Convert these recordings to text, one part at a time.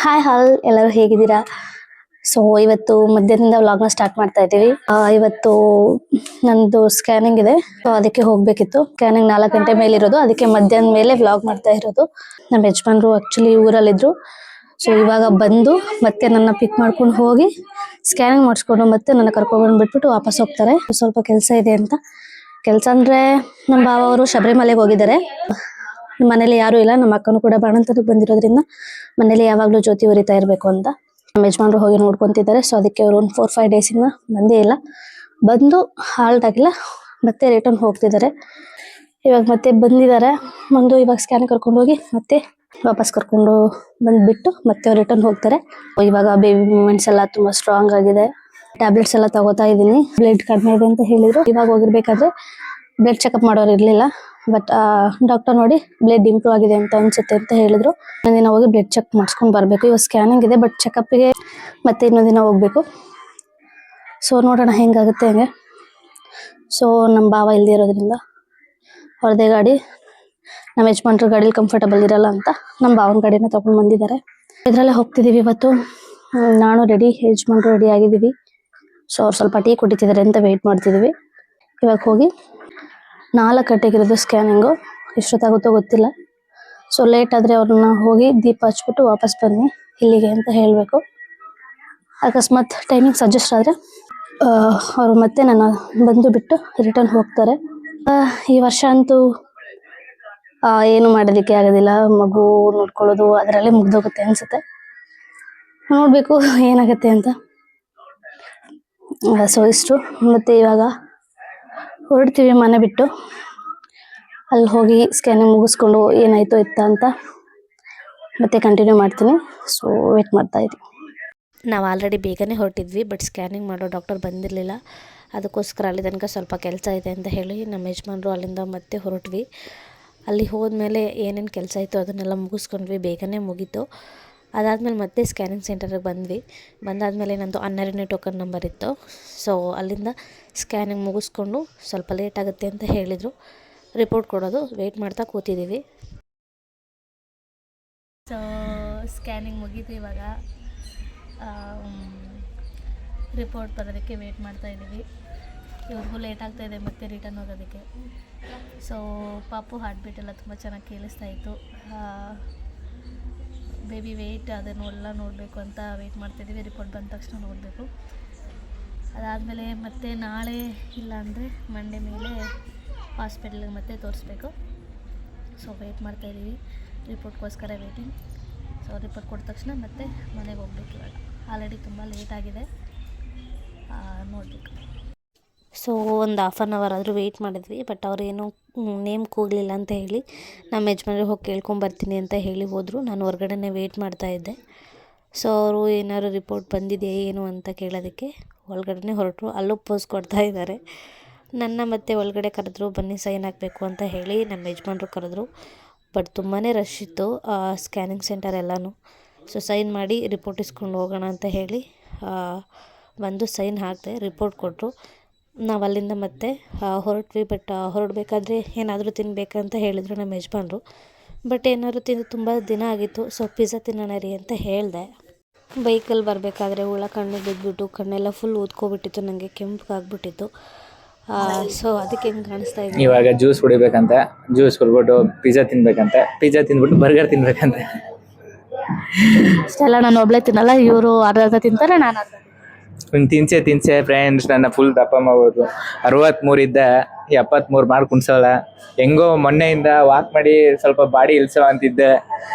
Hi ಹಾಲ್ ಎಲ್ಲರೂ ಹೇಗಿದ್ದೀರಾ? So ಇವತ್ತು ಮಧ್ಯದಿಂದ ವ್ಲಾಗ್ನ ಸ್ಟಾರ್ಟ್ ಮಾಡ್ತಾ ಇದ್ದೀವಿ. ಇವತ್ತು ನಂದು ಸ್ಕ್ಯಾನಿಂಗ್ ಇದೆ, ಸೊ ಅದಕ್ಕೆ ಹೋಗ್ಬೇಕಿತ್ತು. ಸ್ಕ್ಯಾನಿಂಗ್ 4 ಗಂಟೆ ಮೇಲೆ ಇರೋದು, ಅದಕ್ಕೆ ಮಧ್ಯಾಹ್ನ ಮೇಲೆ ವ್ಲಾಗ್ ಮಾಡ್ತಾ ಇರೋದು. ನಮ್ಮ ಯಜಮಾನ್ರು ಆಕ್ಚುಲಿ ಊರಲ್ಲಿದ್ರು, ಸೊ ಇವಾಗ ಬಂದು ಮತ್ತೆ ನನ್ನ ಪಿಕ್ ಮಾಡ್ಕೊಂಡು ಹೋಗಿ ಸ್ಕ್ಯಾನಿಂಗ್ ಮಾಡಿಸ್ಕೊಂಡು ಮತ್ತೆ ನನ್ನ ಕರ್ಕೊಂಡು ಬಿಟ್ಬಿಟ್ಟು ವಾಪಸ್ ಹೋಗ್ತಾರೆ. ಸ್ವಲ್ಪ ಕೆಲಸ ಇದೆ ಅಂತ. ಕೆಲಸ ಅಂದ್ರೆ ನಮ್ಮ ಭಾವ ಅವರು ಶಬರಿಮಲೆಗೆ ಹೋಗಿದ್ದಾರೆ. ಮನೇಲಿ ಯಾರು ಇಲ್ಲ, ನಮ್ಮ ಅಕ್ಕನು ಕೂಡ ಬಾಣಂತನಕ್ಕೆ ಬಂದಿರೋದ್ರಿಂದ ಮನೇಲಿ ಯಾವಾಗ್ಲೂ ಜ್ಯೋತಿ ಉರಿತಾ ಇರ್ಬೇಕು ಅಂತ ನಮ್ಮ ಯಜಮಾನ್ರು ಹೋಗಿ ನೋಡ್ಕೊಂತಿದ್ದಾರೆ. ಸೊ ಅದಕ್ಕೆ ಅವರು ಒಂದು 4-5 ಡೇಸಿಂದ ಬಂದೇ ಇಲ್ಲ. ಬಂದು ಹಾಲ್ಟ್ ಆಗಿಲ್ಲ, ಮತ್ತೆ ರಿಟರ್ನ್ ಹೋಗ್ತಿದ್ದಾರೆ. ಇವಾಗ ಮತ್ತೆ ಬಂದಿದ್ದಾರೆ. ಬಂದು ಇವಾಗ ಸ್ಕ್ಯಾನ್ ಕರ್ಕೊಂಡು ಹೋಗಿ ಮತ್ತೆ ವಾಪಸ್ ಕರ್ಕೊಂಡು ಬಂದ್ಬಿಟ್ಟು ಮತ್ತೆ ರಿಟರ್ನ್ ಹೋಗ್ತಾರೆ. ಇವಾಗ ಬೇಬಿ ಮೂಮೆಂಟ್ಸ್ ಎಲ್ಲ ತುಂಬಾ ಸ್ಟ್ರಾಂಗ್ ಆಗಿದೆ. ಟ್ಯಾಬ್ಲೆಟ್ಸ್ ಎಲ್ಲ ತಗೋತಾ ಇದ್ದೀನಿ. ಬ್ಲಡ್ ಕಡಿಮೆ ಇದೆ ಅಂತ ಹೇಳಿದ್ರು. ಇವಾಗ ಹೋಗಿರ್ಬೇಕಾದ್ರೆ ಬ್ಲಡ್ ಚೆಕಪ್ ಮಾಡೋರು ಇರ್ಲಿಲ್ಲ, ಬಟ್ ಡಾಕ್ಟರ್ ನೋಡಿ ಬ್ಲಡ್ ಇಂಪ್ರೂವ್ ಆಗಿದೆ ಅಂತ ಅನ್ಸುತ್ತೆ ಅಂತ ಹೇಳಿದ್ರು. ಇನ್ನೊಂದಿನ ಹೋಗಿ ಬ್ಲಡ್ ಚೆಕ್ ಮಾಡಿಸ್ಕೊಂಡು ಬರ್ಬೇಕು. ಇವಾಗ ಸ್ಕ್ಯಾನಿಂಗ್ ಇದೆ, ಬಟ್ ಚೆಕಪ್ಗೆ ಮತ್ತೆ ಇನ್ನೊಂದಿನ ಹೋಗ್ಬೇಕು. ಸೊ ನೋಡೋಣ ಹೆಂಗಾಗುತ್ತೆ ಹಂಗೆ. ಸೊ ನಮ್ಮ ಭಾವ ಇಲ್ದೇ ಇರೋದ್ರಿಂದ ಅವ್ರದೇ ಗಾಡಿ, ನಮ್ಮ ಯಜಮಾನ್ರ ಗಾಡೀಲಿ ಕಂಫರ್ಟಬಲ್ ಇರಲ್ಲ ಅಂತ ನಮ್ಮ ಭಾವನ ಗಾಡಿನ ತಗೊಂಡು ಬಂದಿದ್ದಾರೆ. ಇದರಲ್ಲೇ ಹೋಗ್ತಿದ್ದೀವಿ ಇವತ್ತು. ನಾನು ರೆಡಿ, ಯಜಮಾನ್ರು ರೆಡಿ ಆಗಿದ್ದೀವಿ. ಸೊ ಅವ್ರು ಸ್ವಲ್ಪ ಟೀ ಕುಡಿತಿದ್ದಾರೆ ಅಂತ ವೆಯ್ಟ್ ಮಾಡ್ತಿದ್ದೀವಿ. ಇವಾಗ ಹೋಗಿ 4 ಗಂಟೆಗಿರೋದು ಸ್ಕ್ಯಾನಿಂಗು. ಎಷ್ಟೊತ್ತಾಗುತ್ತೋ ಗೊತ್ತಿಲ್ಲ. ಸೊ ಲೇಟ್ ಆದರೆ ಅವ್ರನ್ನ ಹೋಗಿ ದೀಪ ಹಚ್ಬಿಟ್ಟು ವಾಪಸ್ ಬನ್ನಿ ಇಲ್ಲಿಗೆ ಅಂತ ಹೇಳಬೇಕು. ಅಕಸ್ಮಾತ್ ಟೈಮಿಂಗ್ ಸಜೆಸ್ಟ್ ಆದರೆ ಅವರು ಮತ್ತೆ ನನ್ನ ಬಂದು ಬಿಟ್ಟು ರಿಟರ್ನ್ ಹೋಗ್ತಾರೆ. ಈ ವರ್ಷ ಅಂತೂ ಏನು ಮಾಡೋದಕ್ಕೆ ಆಗೋದಿಲ್ಲ. ಮಗು ನೋಡ್ಕೊಳ್ಳೋದು ಅದರಲ್ಲೇ ಮುಗ್ದೋಗುತ್ತೆ ಅನಿಸುತ್ತೆ. ನೋಡಬೇಕು ಏನಾಗುತ್ತೆ ಅಂತ. ಸೊ ಇಷ್ಟು. ಮತ್ತು ಇವಾಗ ಹೊರಡ್ತೀವಿ ಮನೆ ಬಿಟ್ಟು. ಅಲ್ಲಿ ಹೋಗಿ ಸ್ಕ್ಯಾನಿಂಗ್ ಮುಗಿಸ್ಕೊಂಡು ಏನಾಯ್ತು ಎತ್ತ ಅಂತ ಮತ್ತೆ ಕಂಟಿನ್ಯೂ ಮಾಡ್ತೀನಿ. ಸೊ ವೇಟ್ ಮಾಡ್ತಾ ಇದ್ದೀವಿ. ನಾವು ಆಲ್ರೆಡಿ ಬೇಗನೆ ಹೊರಟಿದ್ವಿ, ಬಟ್ ಸ್ಕ್ಯಾನಿಂಗ್ ಮಾಡೋ ಡಾಕ್ಟರ್ ಬಂದಿರಲಿಲ್ಲ. ಅದಕ್ಕೋಸ್ಕರ ಅಲ್ಲಿ ತನಕ ಸ್ವಲ್ಪ ಕೆಲಸ ಇದೆ ಅಂತ ಹೇಳಿ ನಮ್ಮ ಯಜಮಾನ್ರು ಅಲ್ಲಿಂದ ಮತ್ತೆ ಹೊರಟ್ವಿ. ಅಲ್ಲಿ ಹೋದ್ಮೇಲೆ ಏನೇನು ಕೆಲಸ ಇತ್ತು ಅದನ್ನೆಲ್ಲ ಮುಗಿಸ್ಕೊಂಡ್ವಿ, ಬೇಗನೆ ಮುಗೀತು. ಅದಾದಮೇಲೆ ಮತ್ತೆ ಸ್ಕ್ಯಾನಿಂಗ್ ಸೆಂಟರ್ಗೆ ಬಂದ್ವಿ. ಬಂದಾದಮೇಲೆ ನಂದು 12ನೇ ಟೋಕನ್ ನಂಬರ್ ಇತ್ತು. ಸೊ ಅಲ್ಲಿಂದ ಸ್ಕ್ಯಾನಿಂಗ್ ಮುಗಿಸ್ಕೊಂಡು ಸ್ವಲ್ಪ ಲೇಟ್ ಆಗುತ್ತೆ ಅಂತ ಹೇಳಿದರು. ರಿಪೋರ್ಟ್ ಕೊಡೋದು ವೆಯ್ಟ್ ಮಾಡ್ತಾ ಕೂತಿದ್ದೀವಿ. ಸೊ ಸ್ಕ್ಯಾನಿಂಗ್ ಮುಗೀತು. ಇವಾಗ ರಿಪೋರ್ಟ್ ಬರೋದಕ್ಕೆ ವೆಯ್ಟ್ ಮಾಡ್ತಾ ಇದ್ದೀವಿ. ಇವ್ರಿಗೂ ಲೇಟ್ ಆಗ್ತಾಯಿದೆ ಮತ್ತೆ ರಿಟರ್ನ್ ಹೋಗೋದಕ್ಕೆ. ಸೊ ಪಾಪು ಹಾರ್ಟ್ ಬೀಟ್ ಎಲ್ಲ ತುಂಬ ಚೆನ್ನಾಗಿ ಕೇಳಿಸ್ತಾ ಇತ್ತು. ಬೇಬಿ ವೆಯ್ಟ್ ಅದನ್ನೆಲ್ಲ ನೋಡಬೇಕು ಅಂತ ವೆಯ್ಟ್ ಮಾಡ್ತಾಯಿದ್ದೀವಿ. ರಿಪೋರ್ಟ್ ಬಂದ ತಕ್ಷಣ ನೋಡಬೇಕು. ಅದಾದಮೇಲೆ ಮತ್ತೆ ನಾಳೆ ಇಲ್ಲ ಅಂದರೆ ಮಂಡೇ ಮೇಲೆ ಹಾಸ್ಪಿಟ್ಲಿಗೆ ಮತ್ತೆ ತೋರಿಸ್ಬೇಕು. ಸೊ ವೆಯ್ಟ್ ಮಾಡ್ತಾಯಿದ್ದೀವಿ, ರಿಪೋರ್ಟ್ಗೋಸ್ಕರ ವೆಯ್ಟಿಂಗ್. ಸೊ ರಿಪೋರ್ಟ್ ಕೊಟ್ಟ ತಕ್ಷಣ ಮತ್ತೆ ಮನೆಗೆ ಹೋಗ್ಬೇಕು. ಇವಾಗ ಆಲ್ರೆಡಿ ತುಂಬ ಲೇಟ್ ಆಗಿದೆ, ನೋಡಬೇಕು. ಸೊ ಒಂದು 1/2 ಅವರ್ ಆದರೂ ವೆಯ್ಟ್ ಮಾಡಿದ್ವಿ, ಬಟ್ ಅವರೇನು ನೇಮ್ ಕೂಗಲಿಲ್ಲ ಅಂತ ಹೇಳಿ ನಮ್ಮ ಯಜಮಾನ್ರಿಗೆ ಹೋಗಿ ಕೇಳ್ಕೊಂಬರ್ತೀನಿ ಅಂತ ಹೇಳಿ ಹೋದರು. ನಾನು ಹೊರಗಡೆನೇ ವೆಯ್ಟ್ ಮಾಡ್ತಾಯಿದ್ದೆ. ಸೊ ಅವರು ಏನಾದ್ರು ರಿಪೋರ್ಟ್ ಬಂದಿದೆಯಾ ಏನು ಅಂತ ಕೇಳೋದಕ್ಕೆ ಒಳಗಡೆ ಹೊರಟರು. ಅಲ್ಲೂ ಪೋಸ್ ಕೊಡ್ತಾ ಇದ್ದಾರೆ. ನನ್ನ ಮತ್ತೆ ಒಳಗಡೆ ಕರೆದ್ರು, ಬನ್ನಿ ಸೈನ್ ಹಾಕಬೇಕು ಅಂತ ಹೇಳಿ ನಮ್ಮ ಯಜಮಾನ್ರು ಕರೆದ್ರು. ಬಟ್ ತುಂಬಾ ರಶ್ ಇತ್ತು ಸ್ಕ್ಯಾನಿಂಗ್ ಸೆಂಟರ್ ಎಲ್ಲನೂ. ಸೊ ಸೈನ್ ಮಾಡಿ ರಿಪೋರ್ಟ್ ಇಸ್ಕೊಂಡು ಹೋಗೋಣ ಅಂತ ಹೇಳಿ ಬಂದು ಸೈನ್ ಹಾಕಿದೆ, ರಿಪೋರ್ಟ್ ಕೊಟ್ಟರು. ನಾವು ಅಲ್ಲಿಂದ ಮತ್ತೆ ಹೊರಟ್ವಿ. ಬಟ್ ಹೊರಡಬೇಕಾದ್ರೆ ಏನಾದರೂ ತಿನ್ನಬೇಕಂತ ಹೇಳಿದರು ನಮ್ಮ ಯಜಮಾನ್ರು. ಬಟ್ ಏನಾದರೂ ತಿಂದು ತುಂಬ ದಿನ ಆಗಿತ್ತು. ಸೊ ಪಿಜ್ಜಾ ತಿನ್ನೋಣ ರೀ ಅಂತ ಹೇಳಿದೆ. ಬೈಕಲ್ಲಿ ಬರಬೇಕಾದ್ರೆ ಹುಳ ಕಣ್ಣಿಗೆ ಬಿದ್ದುಬಿಟ್ಟು ಕಣ್ಣೆಲ್ಲ ಫುಲ್ ಊದ್ಕೊಬಿಟ್ಟಿತ್ತು, ನನಗೆ ಕೆಂಪಗಾಗ್ಬಿಟ್ಟಿತ್ತು. ಸೊ ಅದಕ್ಕೆ ಹೆಂಗೆ ಕಾಣಿಸ್ತಾ ಇದೆ. ಇವಾಗ ಜ್ಯೂಸ್ ಕುಡಿಬೇಕಂತೆ, ಜ್ಯೂಸ್ ಕುಡ್ಬಿಟ್ಟು ಪಿಜ್ಜಾ ತಿನ್ಬೇಕಂತೆ, ಪಿಜ್ಜಾ ತಿಂದ್ಬಿಟ್ಟು ಬರ್ಗರ್ ತಿನ್ಬೇಕಂತೆ. ಇಷ್ಟೆಲ್ಲ ನಾನು ಒಬ್ಳೆ ತಿನ್ನಲ್ಲ, ಇವರು ಅರ್ಧ ತಿಂತಾರೆ, ನಾನು ಅರ್ಧ. ತಿನ್ಸೆ ಫ್ರೆಂಡ್ಸ್, ನನ್ನ ಫುಲ್ ದಪ್ಪ ಮಾಡ್ಬೋದು. 63 ಇದ್ದ 73 ಮಾಡಿ ಕುಣ್ಸೋಲ್ಲ. ಹೆಂಗೋ ಮೊನ್ನೆಯಿಂದ ವಾಕ್ ಮಾಡಿ ಸ್ವಲ್ಪ ಬಾಡಿ ಇಲ್ಸೋ ಅಂತಿದ್ದೆ.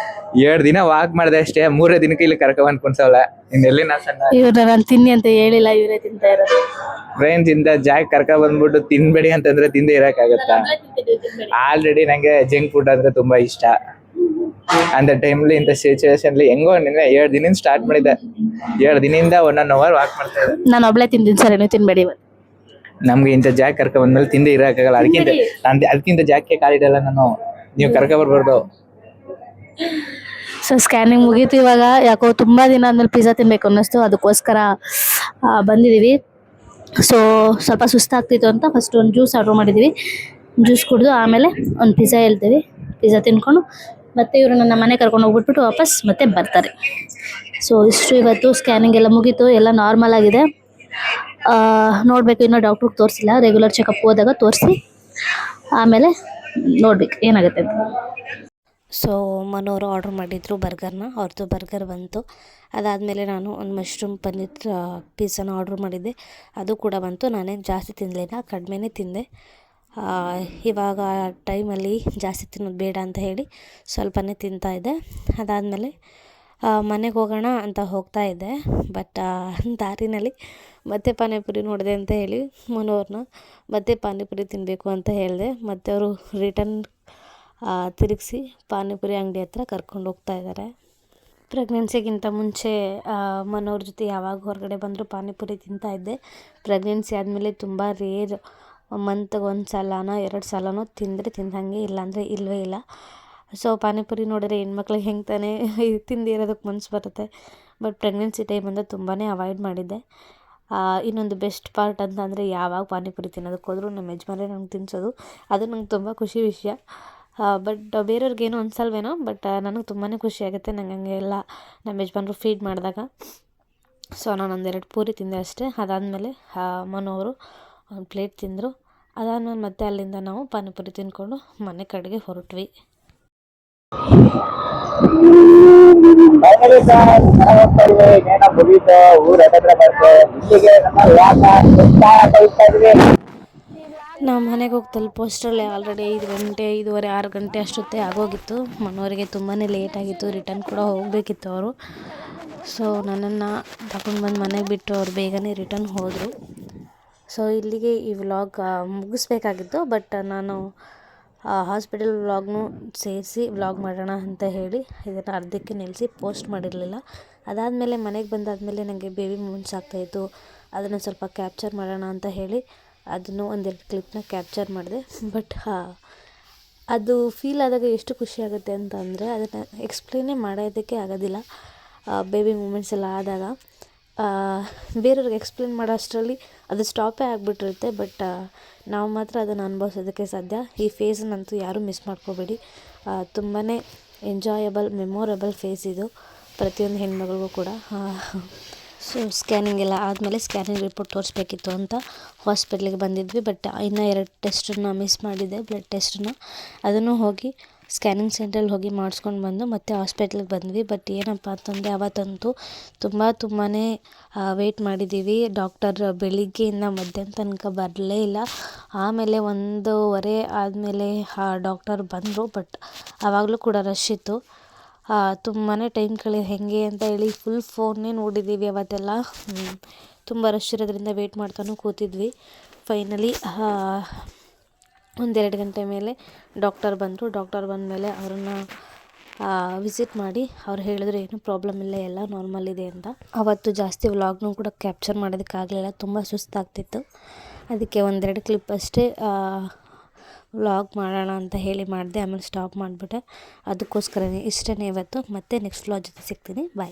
2 ದಿನ ವಾಕ್ ಮಾಡಿದೆ ಅಷ್ಟೇ, 3ನೇ ದಿನಕ್ಕೆ ಇಲ್ಲಿ ಕರ್ಕೊಂಡ್ ಕುಣ್ಸೋಲ್ಲ. ಇನ್ನೆಲ್ಲಿ ನಾ ಸಣ್ಣ ಇವ್ರು ನಾನು ತಿನ್ನಿ ಅಂತ ಹೇಳಿಲ್ಲ, ಇವರೇ ತಿಂತಾ ಇರೋದು. ಫ್ರೆಂಡ್ಸ್ ಇಂದ ಜಾಗ್ ಕರ್ಕ ಬಂದ್ಬಿಟ್ಟು ತಿನ್ಬೇಡಿ ಅಂತಂದ್ರೆ ತಿಂದೆ ಇರಕ್ಕಾಗತ್ತಾ? ಆಲ್ರೆಡಿ ನಂಗೆ ಜಂಕ್ ಫುಡ್ ಅಂದ್ರೆ ತುಂಬಾ ಇಷ್ಟ. ಅಂತ ಟೈಮ್ಲಿ ಇಂಥ ಸಿಚುವೇಶನ್ಲಿ ಹೆಂಗೋ ನಿನ್ನೆ 2 ದಿನದಿಂದ ಸ್ಟಾರ್ಟ್ ಮಾಡಿದ್ದೆ. 2 ದಿನದಿಂದ 1.5 ಅವರ್ ವಾಕ್ ಮಾಡ್ತಾ ಇದ್ದೆ. ನಾನು ಒಬ್ಳೆ ತಿಂದಿದ್ದು ಸರ್, ನೀವು ತಿನ್ಬೇಡಿ. ನಮ್ಗೆ ಇಂಥ ಜಾಗ ಕರ್ಕ ಬಂದ್ಮೇಲೆ ತಿಂದೆ ಇರಕ್ಕಾಗಲ್ಲ. ಅದಕ್ಕಿಂತ ಜಾಗಕ್ಕೆ ಕಾಲಿಡಲ್ಲ ನಾನು. ನೀವು ಕರ್ಕ ಬರ್ಬಾರ್ದು. ಸೊ ಸ್ಕ್ಯಾನಿಂಗ್ ಮುಗೀತು. ಇವಾಗ ಯಾಕೋ ತುಂಬ ದಿನ ಆದ್ಮೇಲೆ ಪಿಜ್ಜಾ ತಿನ್ಬೇಕು ಅನ್ನಿಸ್ತು, ಅದಕ್ಕೋಸ್ಕರ ಬಂದಿದ್ದೀವಿ. ಸೊ ಸ್ವಲ್ಪ ಸುಸ್ತಾಗ್ತಿತ್ತು ಅಂತ ಫಸ್ಟ್ ಒಂದು ಜ್ಯೂಸ್ ಆರ್ಡ್ರ್ ಮಾಡಿದ್ದೀವಿ. ಜ್ಯೂಸ್ ಕುಡಿದು ಆಮೇಲೆ ಒಂದು ಪಿಜ್ಜಾ ಹೇಳ್ತೀವಿ. ಪಿಜ್ಜಾ ತಿನ್ಕೊಂಡು ಮತ್ತು ಇವರು ನನ್ನ ಮನೆ ಕರ್ಕೊಂಡು ಹೋಗ್ಬಿಟ್ಬಿಟ್ಟು ವಾಪಸ್ ಮತ್ತೆ ಬರ್ತಾರೆ. ಸೊ ಇಷ್ಟು ಇವತ್ತು ಸ್ಕ್ಯಾನಿಂಗ್ ಎಲ್ಲ ಮುಗೀತು, ಎಲ್ಲ ನಾರ್ಮಲ್ ಆಗಿದೆ. ನೋಡಬೇಕು, ಇನ್ನೂ ಡಾಕ್ಟ್ರಿಗೆ ತೋರಿಸಿಲ್ಲ. ರೆಗ್ಯುಲರ್ ಚೆಕಪ್ ಹೋದಾಗ ತೋರಿಸಿ ಆಮೇಲೆ ನೋಡ್ಬೇಕು ಏನಾಗುತ್ತೆ ಅಂತ. ಸೊ ಮನೋರು ಆರ್ಡ್ರ್ ಮಾಡಿದ್ರು ಬರ್ಗರ್ನ, ಅವ್ರದ್ದು ಬರ್ಗರ್ ಬಂತು. ಅದಾದಮೇಲೆ ನಾನು ಒಂದು ಮಶ್ರೂಮ್ ಪನ್ನೀರ್ ಪಿಜ್ಜಾನ ಆರ್ಡ್ರ್ ಮಾಡಿದ್ದೆ, ಅದು ಕೂಡ ಬಂತು. ನಾನೇನು ಜಾಸ್ತಿ ತಿನ್ನಲಿಲ್ಲ, ಕಡಿಮೆನೇ ತಿಂದೆ. ಇವಾಗ ಟೈಮಲ್ಲಿ ಜಾಸ್ತಿ ತಿನ್ನೋದು ಬೇಡ ಅಂತ ಹೇಳಿ ಸ್ವಲ್ಪನೇ ತಿಂತಾಯಿದ್ದೆ. ಅದಾದಮೇಲೆ ಮನೆಗೆ ಹೋಗೋಣ ಅಂತ ಹೋಗ್ತಾ ಇದ್ದೆ. ಬಟ್ ದಾರಿನಲ್ಲಿ ಮತ್ತೆ ಪಾನಿಪುರಿ ನೋಡಿದೆ ಅಂತ ಹೇಳಿ ಮನೋರನ್ನ ಮತ್ತೆ ಪಾನಿಪುರಿ ತಿನ್ನಬೇಕು ಅಂತ ಹೇಳಿದೆ. ಮತ್ತು ಅವರು ರಿಟರ್ನ್ ತಿರುಗಿಸಿ ಪಾನಿಪುರಿ ಅಂಗಡಿ ಹತ್ರ ಕರ್ಕೊಂಡು ಹೋಗ್ತಾ ಇದ್ದಾರೆ. ಪ್ರೆಗ್ನೆನ್ಸಿಗಿಂತ ಮುಂಚೆ ಮನೋರ ಜೊತೆ ಯಾವಾಗ ಹೊರಗಡೆ ಬಂದರೂ ಪಾನಿಪುರಿ ತಿಂತಾಯಿದ್ದೆ. ಪ್ರೆಗ್ನೆನ್ಸಿ ಆದಮೇಲೆ ತುಂಬ ರೇರ್, ಮಂತ್ಗೆ 1 ಸಲನೋ 2 ಸಲನೋ ತಿಂದರೆ ತಿಂದಂಗೆ, ಇಲ್ಲಾಂದರೆ ಇಲ್ಲವೇ ಇಲ್ಲ. ಸೊ ಪಾನಿಪುರಿ ನೋಡಿದ್ರೆ ಹೆಣ್ಮಕ್ಳಿಗೆ ಹೆಂಗೆ ತಾನೇ ತಿಂದಿರೋದಕ್ಕೆ ಮನಸ್ಸು ಬರುತ್ತೆ. ಬಟ್ ಪ್ರೆಗ್ನೆನ್ಸಿ ಟೈಮಿಂದ ತುಂಬಾ ಅವಾಯ್ಡ್ ಮಾಡಿದ್ದೆ. ಇನ್ನೊಂದು ಬೆಸ್ಟ್ ಪಾರ್ಟ್ ಅಂತಂದರೆ ಯಾವಾಗ ಪಾನಿಪುರಿ ತಿನ್ನೋದಕ್ಕೆ ಹೋದರೂ ನಮ್ಮ ಯಜಮಾನ್ರೆ ನಂಗೆ ತಿನ್ನಿಸೋದು. ಅದು ನಂಗೆ ತುಂಬ ಖುಷಿ ವಿಷಯ. ಬಟ್ ಬೇರೆಯವ್ರಿಗೇನೋ ಅನ್ಸಲ್ವೇನೋ, ಬಟ್ ನನಗೆ ತುಂಬಾ ಖುಷಿಯಾಗುತ್ತೆ ನಂಗೆ ಹಂಗೆಲ್ಲ ನಮ್ಮ ಯಜಮಾನ್ರು ಫೀಡ್ ಮಾಡಿದಾಗ. ಸೊ ನಾನು 1-2 ಪೂರಿ ತಿಂದೆ ಅಷ್ಟೇ. ಅದಾದಮೇಲೆ ಮನೋವರು 1 ಪ್ಲೇಟ್ ತಿಂದರು. ಅದಾದಮೇಲೆ ಮತ್ತೆ ಅಲ್ಲಿಂದ ನಾವು ಪಾನಿಪುರಿ ತಿಂದ್ಕೊಂಡು ಮನೆ ಕಡೆಗೆ ಹೊರಟ್ವಿ. ನಾವು ಮನೆಗೆ ಹೋಗಿ ತಲುಪೋಷ್ಟರಲ್ಲಿ ಆಲ್ರೆಡಿ 5 ಗಂಟೆ, 5:30, 6 ಗಂಟೆ ಅಷ್ಟೊತ್ತೇ ಆಗೋಗಿತ್ತು. ಮನೋರಿಗೆ ತುಂಬಾ ಲೇಟಾಗಿತ್ತು, ರಿಟರ್ನ್ ಕೂಡ ಹೋಗಬೇಕಿತ್ತು ಅವರು. ಸೊ ನನ್ನನ್ನು ತಗೊಂಡು ಬಂದು ಮನೆಗೆ ಬಿಟ್ಟು ಅವ್ರು ಬೇಗನೆ ರಿಟರ್ನ್ ಹೋದರು. ಸೊ ಇಲ್ಲಿಗೆ ಈ ವ್ಲಾಗ್ ಮುಗಿಸ್ಬೇಕಾಗಿತ್ತು. ಬಟ್ ನಾನು ಹಾಸ್ಪಿಟಲ್ ವ್ಲಾಗ್ನು ಸೇರಿಸಿ ವ್ಲಾಗ್ ಮಾಡೋಣ ಅಂತ ಹೇಳಿ ಇದನ್ನು ಅರ್ಧಕ್ಕೆ ನಿಲ್ಲಿಸಿ ಪೋಸ್ಟ್ ಮಾಡಿರಲಿಲ್ಲ. ಅದಾದಮೇಲೆ ಮನೆಗೆ ಬಂದಾದಮೇಲೆ ನನಗೆ ಬೇಬಿ ಮೂಮೆಂಟ್ಸ್ ಆಗ್ತಾಯಿತ್ತು, ಅದನ್ನು ಸ್ವಲ್ಪ ಕ್ಯಾಪ್ಚರ್ ಮಾಡೋಣ ಅಂತ ಹೇಳಿ ಅದನ್ನು 1-2 ಕ್ಲಿಪ್ನ ಕ್ಯಾಪ್ಚರ್ ಮಾಡಿದೆ. ಬಟ್ ಅದು ಫೀಲ್ ಆದಾಗ ಎಷ್ಟು ಖುಷಿ ಆಗುತ್ತೆ ಅಂತ ಅಂದರೆ ಅದನ್ನು ಎಕ್ಸ್ಪ್ಲೇನೇ ಮಾಡೋದಕ್ಕೆ ಆಗೋದಿಲ್ಲ. ಬೇಬಿ ಮೂಮೆಂಟ್ಸ್ ಎಲ್ಲ ಆದಾಗ ಬೇರೆಯವ್ರಿಗೆ ಎಕ್ಸ್ಪ್ಲೇನ್ ಮಾಡೋ ಅಷ್ಟರಲ್ಲಿ ಅದು ಸ್ಟಾಪೇ ಆಗಿಬಿಟ್ಟಿರುತ್ತೆ. ಬಟ್ ನಾವು ಮಾತ್ರ ಅದನ್ನು ಅನುಭವಿಸೋದಕ್ಕೆ ಸಾಧ್ಯ. ಈ ಫೇಸನ್ನಂತೂ ಯಾರೂ ಮಿಸ್ ಮಾಡ್ಕೋಬೇಡಿ. ತುಂಬಾ ಎಂಜಾಯಬಲ್, ಮೆಮೊರೇಬಲ್ ಫೇಸ್ ಇದು ಪ್ರತಿಯೊಂದು ಹೆಣ್ಮಗಳಿಗೂ ಕೂಡ. ಸೊ ಸ್ಕ್ಯಾನಿಂಗ್ ಎಲ್ಲ ಆದಮೇಲೆ ಸ್ಕ್ಯಾನಿಂಗ್ ರಿಪೋರ್ಟ್ ತೋರಿಸ್ಬೇಕಿತ್ತು ಅಂತ ಹಾಸ್ಪಿಟ್ಲಿಗೆ ಬಂದಿದ್ವಿ. ಬಟ್ ಇನ್ನೂ 2 ಟೆಸ್ಟನ್ನು ಮಿಸ್ ಮಾಡಿದ್ದೆ, ಬ್ಲಡ್ ಟೆಸ್ಟನ್ನು. ಅದನ್ನು ಹೋಗಿ ಸ್ಕ್ಯಾನಿಂಗ್ ಸೆಂಟ್ರಲ್ಲಿ ಹೋಗಿ ಮಾಡಿಸ್ಕೊಂಡು ಬಂದು ಮತ್ತೆ ಹಾಸ್ಪಿಟ್ಲಿಗೆ ಬಂದ್ವಿ. ಬಟ್ ಏನಪ್ಪ ಅಂತಂದರೆ ಅವತ್ತಂತೂ ತುಂಬಾ ವೆಯ್ಟ್ ಮಾಡಿದ್ದೀವಿ. ಡಾಕ್ಟರ್ ಬೆಳಿಗ್ಗೆಯಿಂದ ಮಧ್ಯಾಹ್ನ ತನಕ ಬರಲೇ ಇಲ್ಲ. ಆಮೇಲೆ 1:15 ಆದಮೇಲೆ ಡಾಕ್ಟರ್ ಬಂದರು. ಬಟ್ ಆವಾಗಲೂ ಕೂಡ ರಶ್ ಇತ್ತು. ತುಂಬಾ ಟೈಮ್ ಕಳೆಯೋದು ಹೇಗೆ ಅಂತ ಹೇಳಿ ಫುಲ್ ಫೋನ್ನೇ ನೋಡಿದ್ದೀವಿ ಅವತ್ತೆಲ್ಲ. ತುಂಬ ರಶ್ ಇರೋದ್ರಿಂದ ವೆಯ್ಟ್ ಮಾಡ್ತಾನೂ ಕೂತಿದ್ವಿ. ಫೈನಲಿ 1-2 ಗಂಟೆ ಮೇಲೆ ಡಾಕ್ಟರ್ ಬಂದರು. ಡಾಕ್ಟರ್ ಬಂದಮೇಲೆ ಅವ್ರನ್ನ ವಿಸಿಟ್ ಮಾಡಿ ಅವ್ರು ಹೇಳಿದ್ರು ಏನೂ ಪ್ರಾಬ್ಲಮ್ ಇಲ್ಲ, ಎಲ್ಲ ನಾರ್ಮಲ್ ಇದೆ ಅಂತ. ಅವತ್ತು ಜಾಸ್ತಿ ವ್ಲಾಗ್ನೂ ಕೂಡ ಕ್ಯಾಪ್ಚರ್ ಮಾಡೋದಕ್ಕಾಗಲಿಲ್ಲ, ತುಂಬ ಸುಸ್ತಾಗ್ತಿತ್ತು. ಅದಕ್ಕೆ 1-2 ಕ್ಲಿಪ್ ಅಷ್ಟೇ ವ್ಲಾಗ್ ಮಾಡೋಣ ಅಂತ ಹೇಳಿ ಮಾಡಿದೆ. ಆಮೇಲೆ ಸ್ಟಾಪ್ ಮಾಡಿಬಿಟ್ಟೆ. ಅದಕ್ಕೋಸ್ಕರನೇ ಇಷ್ಟೇ ಇವತ್ತು. ಮತ್ತೆ ನೆಕ್ಸ್ಟ್ ವ್ಲಾಗ್ ಜೊತೆ ಸಿಗ್ತೀನಿ. ಬಾಯ್.